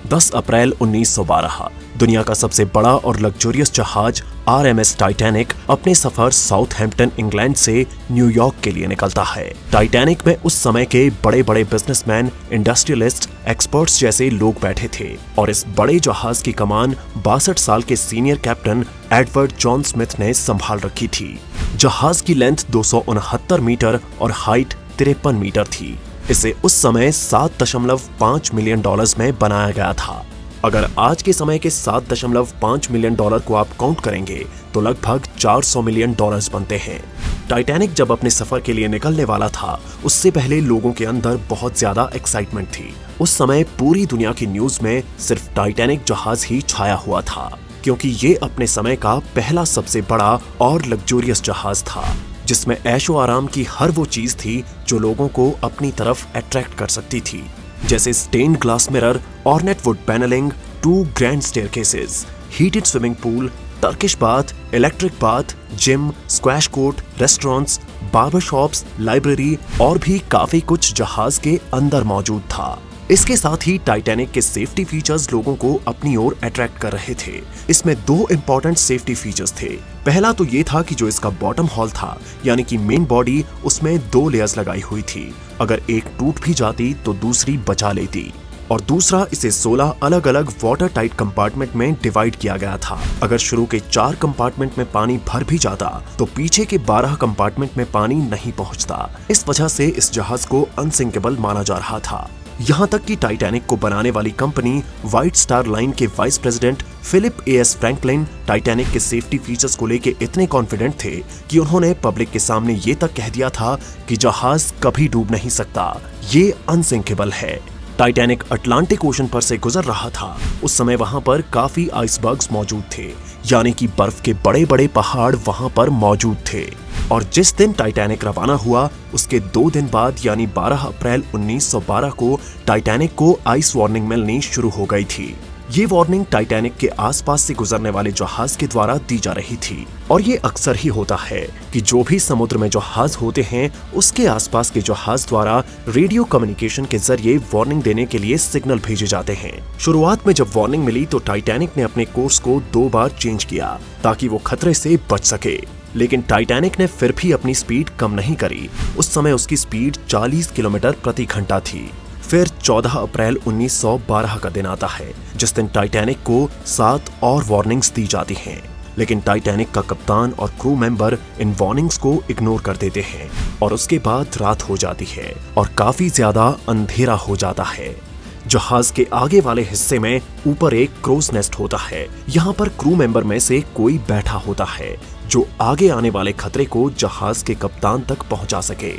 10 अप्रैल 1912 दुनिया का सबसे बड़ा और लग्जरियस जहाज RMS टाइटैनिक अपने सफर साउथहैम्पटन इंग्लैंड से न्यूयॉर्क के लिए निकलता है। टाइटैनिक में उस समय के बड़े बड़े बिजनेसमैन, इंडस्ट्रियलिस्ट, एक्सपर्ट्स जैसे लोग बैठे थे और इस बड़े जहाज की कमान 62 साल के senior captain Edward John Smith ने संभाल रखी थी। जहाज की लेंथ 269 मीटर और हाइट 53 मीटर थी। इसे उस समय $7.5 मिलियन में बनाया गया था। अगर आज के समय के $7.5 मिलियन को आप काउंट करेंगे तो लगभग $400 मिलियन बनते हैं। टाइटैनिक जब अपने सफर के लिए निकलने वाला था, उससे पहले लोगों के अंदर बहुत ज्यादा एक्साइटमेंट थी। उस समय पूरी दुनिया की न्यूज में सिर्फ टाइटैनिक जहाज ही छाया हुआ था, क्योंकि ये अपने समय का पहला सबसे बड़ा और लग्जरियस जहाज था, जिसमें ऐशो आराम की हर वो चीज थी जो लोगों को अपनी तरफ अट्रैक्ट कर सकती थी, जैसे stained glass mirror, ornate wood panelling, 2 grand staircases, heated swimming pool, Turkish bath, electric bath, gym, squash court, restaurants, barber shops, library और भी काफी कुछ जहाज के अंदर मौजूद था। इसके साथ ही टाइटैनिक के सेफ्टी फीचर्स लोगों को अपनी ओर अट्रैक्ट कर रहे थे। इसमें 2 इंपॉर्टेंट सेफ्टी फीचर्स थे। पहला तो ये था कि जो इसका बॉटम हॉल था, यानी कि मेन बॉडी, उसमें 2 लेयर्स लगाई हुई थी। अगर एक टूट भी जाती तो दूसरी बचा लेती। और दूसरा, इसे 16 अलग अलग वाटर टाइट कंपार्टमेंट में डिवाइड किया गया था। अगर शुरू के 4 कंपार्टमेंट में पानी भर भी जाता तो पीछे के 12 कंपार्टमेंट में पानी नहीं पहुंचता। इस वजह से इस जहाज को अनसिंकेबल माना जा रहा था। यहाँ तक कि टाइटैनिक को बनाने वाली कंपनी व्हाइट स्टार लाइन के vice president Philip A.S. Franklin Titanic के सेफ्टी फीचर्स को लेके इतने कॉन्फिडेंट थे कि उन्होंने पब्लिक के सामने ये तक कह दिया था कि जहाज कभी डूब नहीं सकता, ये अनसिंकेबल है। टाइटैनिक अटलांटिक ओशन पर से गुजर रहा था। उस समय वहां पर काफी आइसबर्ग्स मौजूद थे, यानी कि बर्फ के बड़े बड़े पहाड़ वहां पर मौजूद थे। और जिस दिन टाइटैनिक रवाना हुआ, उसके 2 दिन बाद यानी 12 अप्रैल 1912 को टाइटैनिक को आइस वार्निंग मिलनी शुरू हो गई थी। ये वार्निंग टाइटैनिक के आसपास से गुजरने वाले जहाज के द्वारा दी जा रही थी। और ये अक्सर ही होता है कि जो भी समुद्र में जहाज होते हैं, उसके आसपास के जहाज द्वारा रेडियो कम्युनिकेशन के जरिए वार्निंग देने के लिए सिग्नल भेजे जाते हैं। शुरुआत में जब वार्निंग मिली तो टाइटैनिक ने अपने कोर्स को 2 बार चेंज किया ताकि वो खतरे से बच सके, लेकिन टाइटैनिक ने फिर भी अपनी स्पीड कम नहीं करी। उस समय उसकी स्पीड 40 किलोमीटर प्रति घंटा थी। फिर 14 अप्रैल 1912 का दिन आता है, जिस दिन टाइटैनिक को 7 और वार्निंग्स दी जाती हैं, लेकिन टाइटैनिक का कप्तान और क्रू मेंबर इन वार्निंग्स को इग्नोर कर देते हैं और उसके बाद रात हो जाती है और काफी ज्यादा अंधेरा हो जाता है। जहाज के आगे वाले हिस्से में ऊपर एक क्रोस नेस्ट होता है। यहाँ पर क्रू मेंबर में से कोई बैठा होता है जो आगे आने वाले खतरे को जहाज के कप्तान तक पहुंचा सके।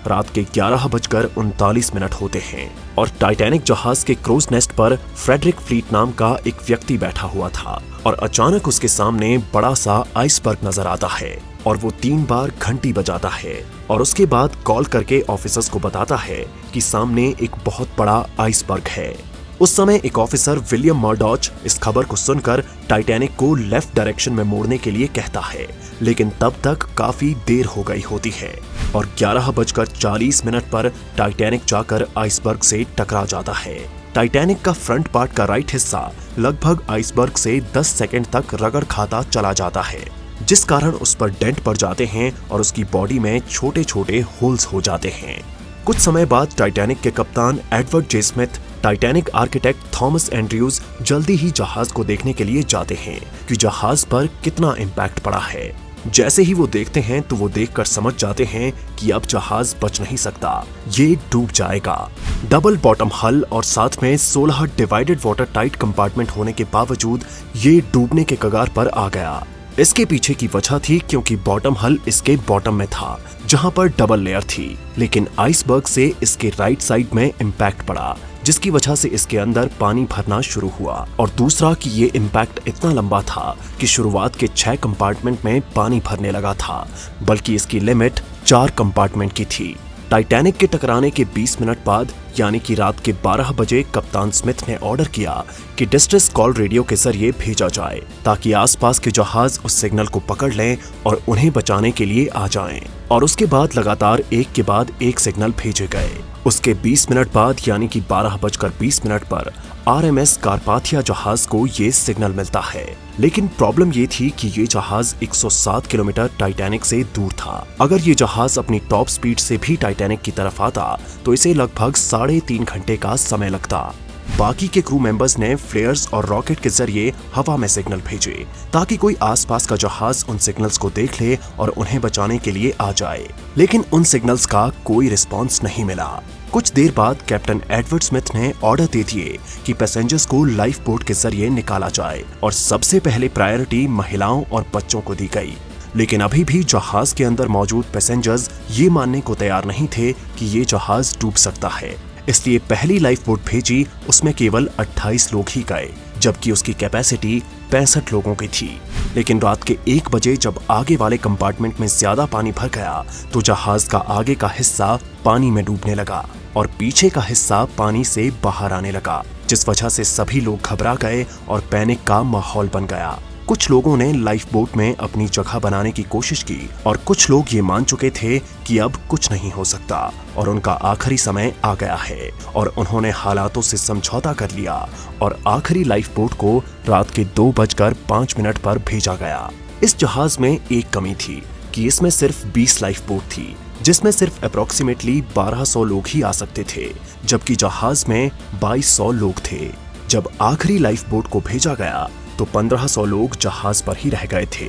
रात के 11:39 होते हैं और टाइटैनिक जहाज के क्रोस नेस्ट पर फ्रेडरिक फ्लीट नाम का एक व्यक्ति बैठा हुआ था और अचानक उसके सामने बड़ा सा आइसबर्ग नजर आता है और वो 3 बार घंटी बजाता है और उसके बाद कॉल करके ऑफिसर्स को बताता है कि सामने एक बहुत बड़ा आइसबर्ग है। उस समय एक ऑफिसर विलियम मर्डॉच इस खबर को सुनकर टाइटैनिक को लेफ्ट डायरेक्शन में मोड़ने के लिए कहता है, लेकिन तब तक काफी देर हो गई होती है और 11:40 पर टाइटैनिक जाकर आइसबर्ग से टकरा जाता है। टाइटैनिक का फ्रंट पार्ट का राइट हिस्सा लगभग आइसबर्ग से 10 सेकंड तक रगड़ खाता चला जाता है, जिस कारण उस पर डेंट पड़ जाते हैं और उसकी बॉडी में छोटे छोटे होल्स हो जाते हैं। कुछ समय बाद टाइटैनिक के कप्तान Edward J Smith, Titanic architect Thomas Andrews जल्दी ही जहाज को देखने के लिए जाते हैं कि जहाज पर कितना इम्पैक्ट पड़ा है। जैसे ही वो देखते हैं तो वो देखकर समझ जाते हैं कि अब जहाज बच नहीं सकता, ये डूब जाएगा। डबल बॉटम हल और साथ में 16 डिवाइडेड वाटर टाइट कंपार्टमेंट होने के बावजूद ये डूबने के कगार पर आ गया। इसके पीछे की वजह थी क्योंकि बॉटम हल इसके बॉटम में था, जहां पर डबल लेयर थी, लेकिन आइसबर्ग से इसके राइट साइड में इम्पैक्ट पड़ा, जिसकी वजह से इसके अंदर पानी भरना शुरू हुआ। और दूसरा कि ये इम्पैक्ट इतना लंबा था कि शुरुआत के 6 कंपार्टमेंट में पानी भरने लगा था, बल्कि इसकी लिमिट 4 कंपार्टमेंट की थी। टाइटैनिक के टकराने के 20 मिनट बाद यानी कि रात के 12 बजे कप्तान स्मिथ ने ऑर्डर किया कि डिस्ट्रेस कॉल रेडियो के जरिए भेजा जाए ताकि आसपास के जहाज उस सिग्नल को पकड़ लें और उन्हें बचाने के लिए आ जाएं। और उसके बाद लगातार एक के बाद एक सिग्नल भेजे गए। उसके 20 मिनट बाद यानी कि 12:20 पर RMS कार्पाथिया जहाज को ये सिग्नल मिलता है। लेकिन प्रॉब्लम ये थी कि ये जहाज 107 किलोमीटर टाइटैनिक से दूर था। अगर ये जहाज अपनी टॉप स्पीड से भी टाइटैनिक की तरफ आता तो इसे लगभग 3.5 घंटे का समय लगता। बाकी के क्रू मेंबर्स ने फ्लेयर्स और रॉकेट के जरिए हवा में सिग्नल भेजे ताकि कोई आसपास का जहाज उन सिग्नल्स को देख ले और उन्हें बचाने के लिए आ जाए, लेकिन उन सिग्नल्स का कोई रिस्पॉन्स नहीं मिला। कुछ देर बाद कैप्टन एडवर्ड स्मिथ ने ऑर्डर दे दिए कि पैसेंजर्स को लाइफ बोट के जरिए निकाला जाए और सबसे पहले प्रायोरिटी महिलाओं और बच्चों को दी गई। लेकिन अभी भी जहाज के अंदर मौजूद पैसेंजर्स ये मानने को तैयार नहीं थे कि ये जहाज डूब सकता है, इसलिए पहली लाइफ बोट भेजी, उसमें केवल 28 लोग ही गए, जबकि उसकी कैपेसिटी 65 लोगों की थी। लेकिन रात के 1 बजे जब आगे वाले कंपार्टमेंट में ज्यादा पानी भर गया तो जहाज का आगे का हिस्सा पानी में डूबने लगा और पीछे का हिस्सा पानी से बाहर आने लगा, जिस वजह से सभी लोग घबरा गए और पैनिक का माहौल बन गया। कुछ लोगों ने लाइफ बोट में अपनी जगह बनाने की कोशिश की और कुछ लोग ये मान चुके थे कि अब कुछ नहीं हो सकता और उनका आखिरी समय आ गया है, और उन्होंने हालातों से समझौता कर लिया और आखिरी लाइफ बोट को रात के 2:05 पर भेजा गया। इस जहाज में एक कमी थी कि इसमें सिर्फ 20 लाइफ बोट थी, जिसमें सिर्फ अप्रोक्सीमेटली 1200 लोग ही आ सकते थे, जबकि जहाज में 2200 लोग थे। जब आखिरी लाइफ बोट को भेजा गया तो 1500 लोग जहाज पर ही रह गए थे।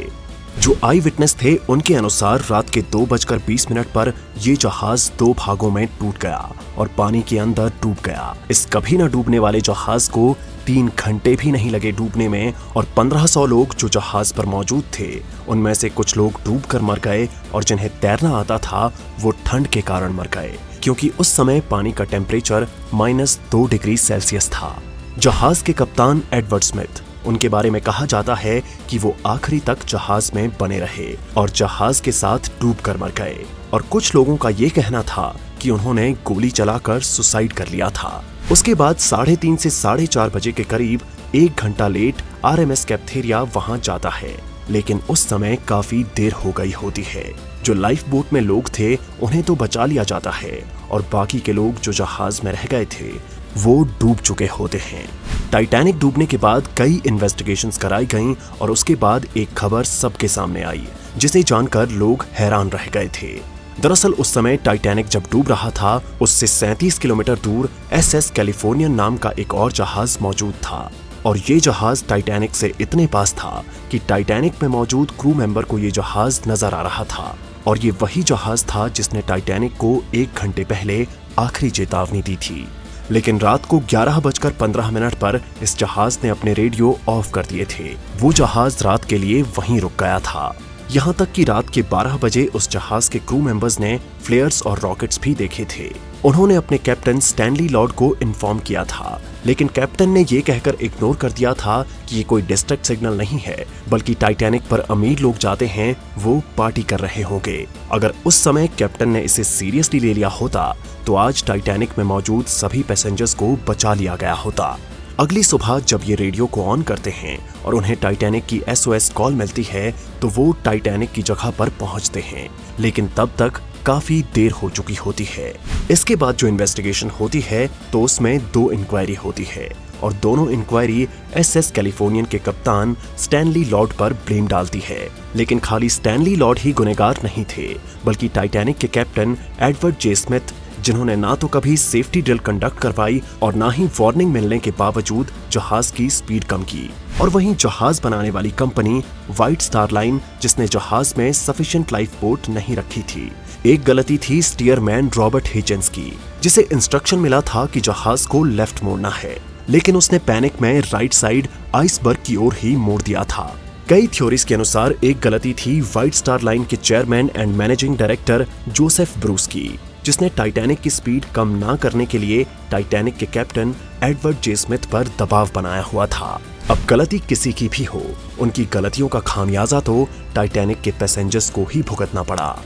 जो आई विटनेस थे उनके अनुसार रात के 2:20 पर ये जहाज 2 भागों में टूट गया और पानी के अंदर डूब गया। इस कभी न डूबने वाले जहाज को 3 घंटे भी नहीं लगे डूबने में, और 1500 लोग जो जहाज पर मौजूद थे उनमें से कुछ लोग डूबकर मर गए और जिन्हें तैरना आता था वो ठंड के कारण मर गए, क्योंकि उस समय पानी का टेम्परेचर -2 डिग्री सेल्सियस था। जहाज के कप्तान एडवर्ड स्मिथ, उनके बारे में कहा जाता है कि वो आखिरी तक जहाज में बने रहे और जहाज के साथ डूबकर मर गए, और कुछ लोगों का ये कहना था कि उन्होंने गोली चलाकर सुसाइड कर लिया था। उसके बाद 3:30 से 4:30 बजे के करीब 1 घंटा लेट RMS कैप्थेरिया वहां जाता है, लेकिन उस समय काफी देर हो गई होती है। जो लाइफ बोट में लोग थे उन्हें तो बचा लिया जाता है और बाकी के लोग जो जहाज में रह गए थे वो डूब चुके होते हैं। टाइटैनिक डूबने के बाद कई इन्वेस्टिगेशंस कराई गईं और उसके बाद एक खबर सबके सामने आई, जिसे जानकर लोग हैरान रह गए थे। दरअसल उस समय टाइटैनिक जब डूब रहा था उससे 37 किलोमीटर दूर SS कैलिफोर्नियन नाम का एक और जहाज मौजूद था, और ये जहाज टाइटैनिक से इतने पास था कि टाइटैनिक में मौजूद क्रू मेंबर को ये जहाज नजर आ रहा था, और ये वही जहाज था जिसने टाइटैनिक को 1 घंटे पहले आखिरी चेतावनी दी थी। लेकिन रात को 11:15 पर इस जहाज ने अपने रेडियो ऑफ कर दिए थे। वो जहाज रात के लिए वहीं रुक गया था। यहाँ तक कि रात के 12 बजे उस जहाज के क्रू मेंबर्स ने फ्लेयर्स और रॉकेट्स भी देखे थे। उन्होंने अपने कैप्टन स्टैनली लॉर्ड को इन्फॉर्म किया था, लेकिन कैप्टन ने ये कहकर इग्नोर कर दिया था कि ये कोई डिस्ट्रैक्ट सिग्नल नहीं है, बल्कि टाइटैनिक पर अमीर लोग जाते हैं, वो पार्टी कर रहे होंगे। अगर उस समय कैप्टन ने इसे सीरियसली ले लिया होता तो आज टाइटैनिक में मौजूद सभी पैसेंजर्स को बचा लिया गया होता। अगली सुबह जब ये रेडियो को ऑन करते हैं और उन्हें टाइटैनिक की SOS कॉल मिलती है तो वो टाइटैनिक की जगह पर पहुंचते हैं, लेकिन तब तक काफी देर हो चुकी होती है। इसके बाद जो इन्वेस्टिगेशन होती है तो उसमें 2 इंक्वायरी होती है, और दोनों इंक्वायरी SS कैलिफोर्नियन के कप्तान स्टैनली लॉर्ड पर ब्लेम डालती है। लेकिन खाली स्टैनली लॉर्ड ही गुनहगार नहीं थे, बल्कि टाइटैनिक के कैप्टन एडवर्ड जे स्मिथ, जिन्होंने ना तो कभी सेफ्टी ड्रिल कंडक्ट करवाई और ना ही वार्निंग मिलने के बावजूद जहाज की स्पीड कम की, और वहीं जहाज बनाने वाली कंपनी व्हाइट स्टार लाइन, जिसने जहाज में सफिशिएंट लाइफ बोट नहीं रखी थी। एक गलती थी स्टीयरमैन रॉबर्ट हिचेंस की, जिसे इंस्ट्रक्शन मिला था कि जहाज को लेफ्ट मोड़ना है, लेकिन उसने पैनिक में राइट साइड आइसबर्ग की ओर ही मोड़ दिया था। कई थ्योरीज के अनुसार एक गलती थी व्हाइट स्टार लाइन के chairman and managing director Joseph Bruce की, जिसने टाइटैनिक की स्पीड कम ना करने के लिए टाइटैनिक के कैप्टन एडवर्ड जे स्मिथ पर दबाव बनाया हुआ था। अब गलती किसी की भी हो, उनकी गलतियों का खामियाजा तो टाइटैनिक के पैसेंजर्स को ही भुगतना पड़ा।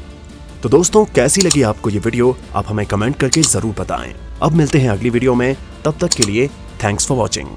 तो दोस्तों, कैसी लगी आपको ये वीडियो, आप हमें कमेंट करके जरूर बताएं। अब मिलते हैं अगली वीडियो में, तब तक के लिए थैंक्स फॉर वॉचिंग।